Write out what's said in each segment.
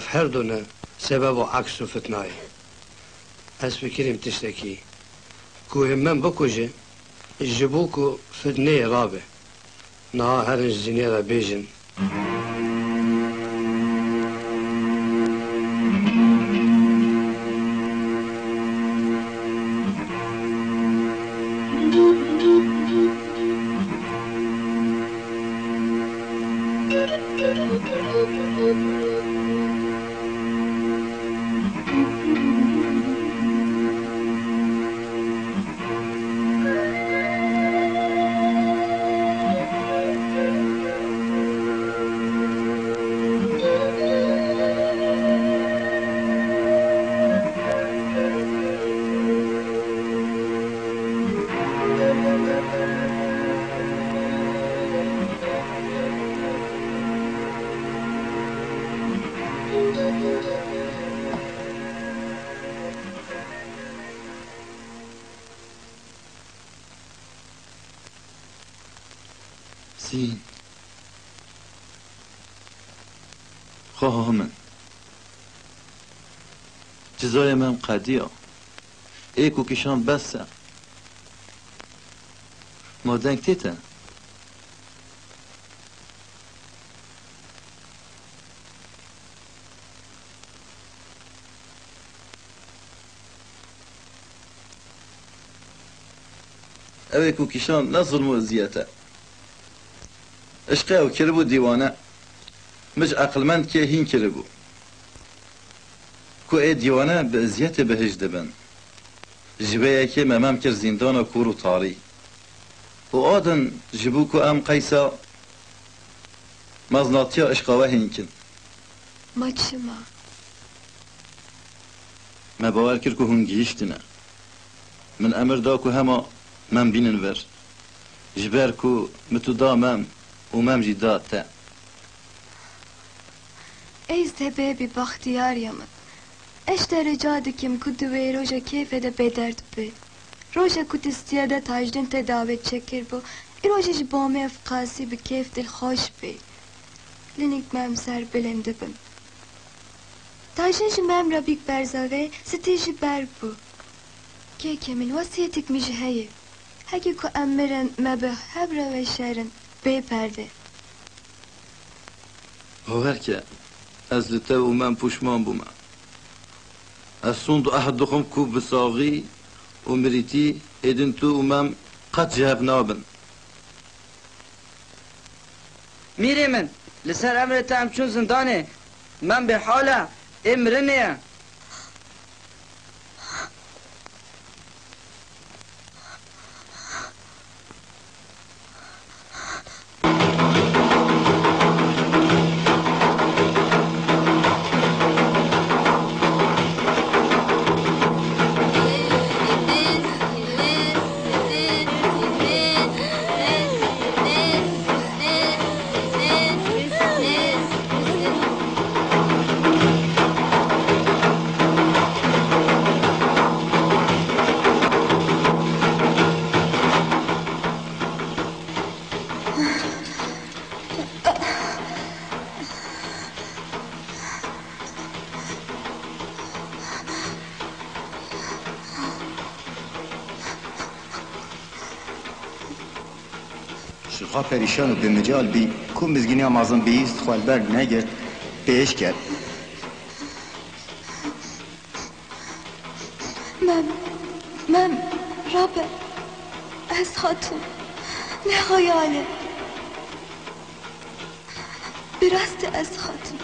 هر دونه سبب و عکس و فتنای از فکریم تشتکی که همم بکجه جبو که فتنه رابه نه هرنج زینه را بیجن زين خواه من جزای من قدیه ایکو کشان بسه ما دنگ تیته اوه کشان نه ظلم و زیاته عشقه او کربو دیوانه مج عقلمند که هین کربو کو ای دیوانه به ازیت بهش دبن جبه که ممام کر زندان و کور و تاری و آدن جبو کو ام قیسا مزناتیا عشقاوه هین کن ما چما ما باور کر که هنگیشتنه من امر دا که هما من بینن ور جبر که متو دا مم ومام جي داتا ايز تبابي باختيار يمن اشتري جادكم كدوي روجا كيف ده بدرد بي روجا كنت استيادة تاجدن تداوي تشكر بو روجا جبامي افقاسي بكيف دل خوش بي لنك مام سر بلند بم تاجدن جمام ربيك برزاوي ستيجي بر بو كي كمن وصيتك مش هي هكي كو امرن مبه هبرا و شرن بی پرده هر که از لطه و من پشمان بومم از سوند و احد دخم کوب بساغی و مریتی ایدن تو و من قد جهب نابن میره من لسر امر تام چون زندانه من به حاله امرنه شقا پریشان و به مجال بی کم بزگینی آمازن بیست خوالبرگ نگرد پیش کرد من رابع از خاتون نه خیاله برست از خاتون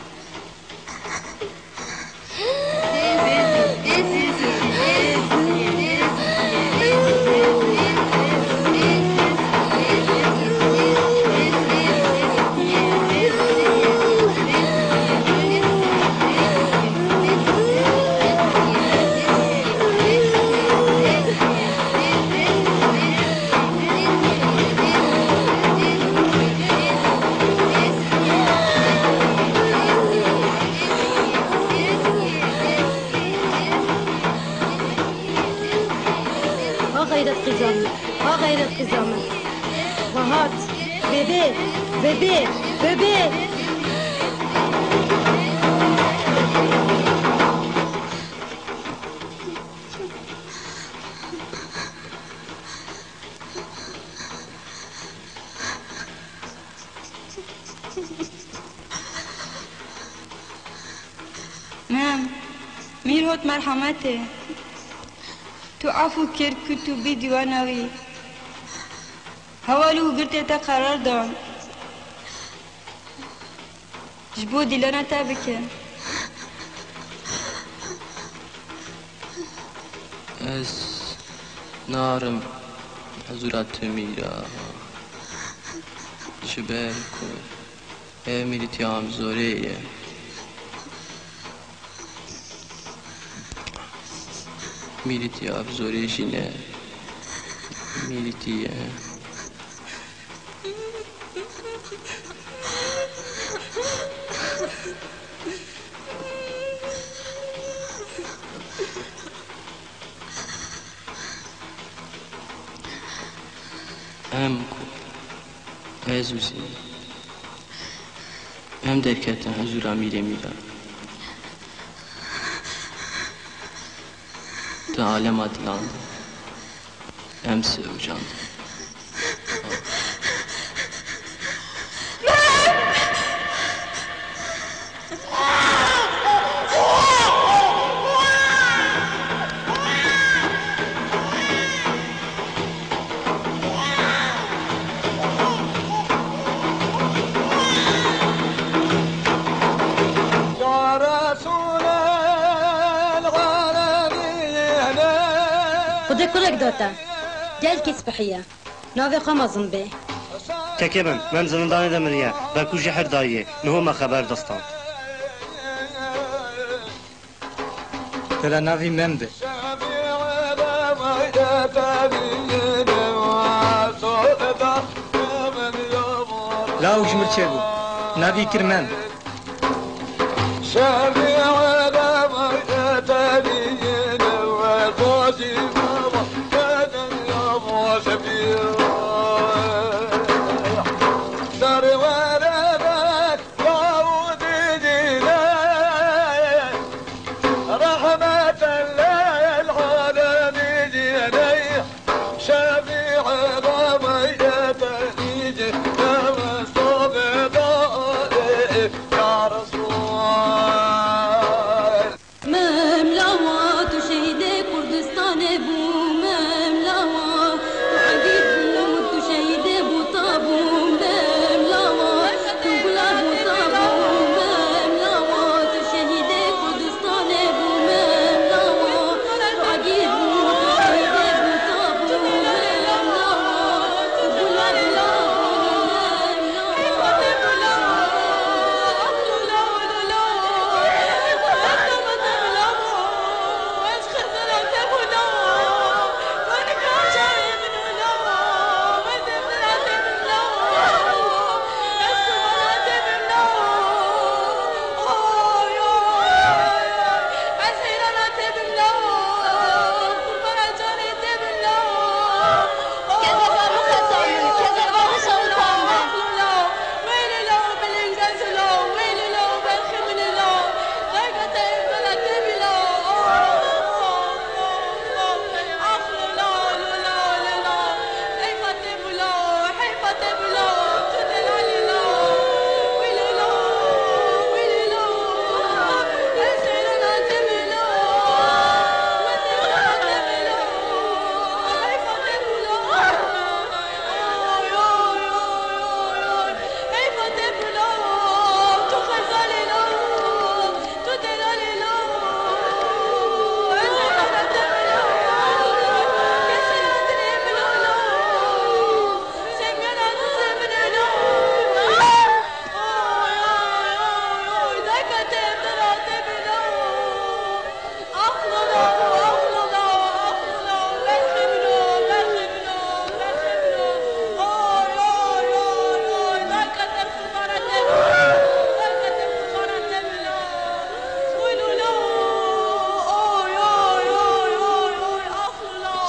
Bebe, bebe, bebe. نعم ميروت مرحمته تو عفو کرد که تو بی دیوانوی هوالو گرته تا قرار دان جبو دیلانه تا بکن از نارم حضورت میرا شبه کن میریتیام زوریه میریتیام زوریشینه میریتیه Ezüzi. Hem derketten huzura mire mira. Da alem adlandı. Hem sevcandı. Gel kes bihiye. Nave Ramazan bey. Tekebim, ben zindana demiriye. Belku jihir dayı. Nuhuma haber dastan. Tela navi membe. La ujmir çebu. Navi kirmen.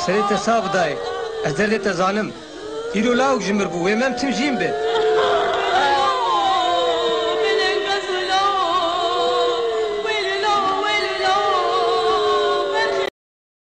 سريت صاب داي أزدلت زانم إلو لاوك جمر بو ويمام تمجين به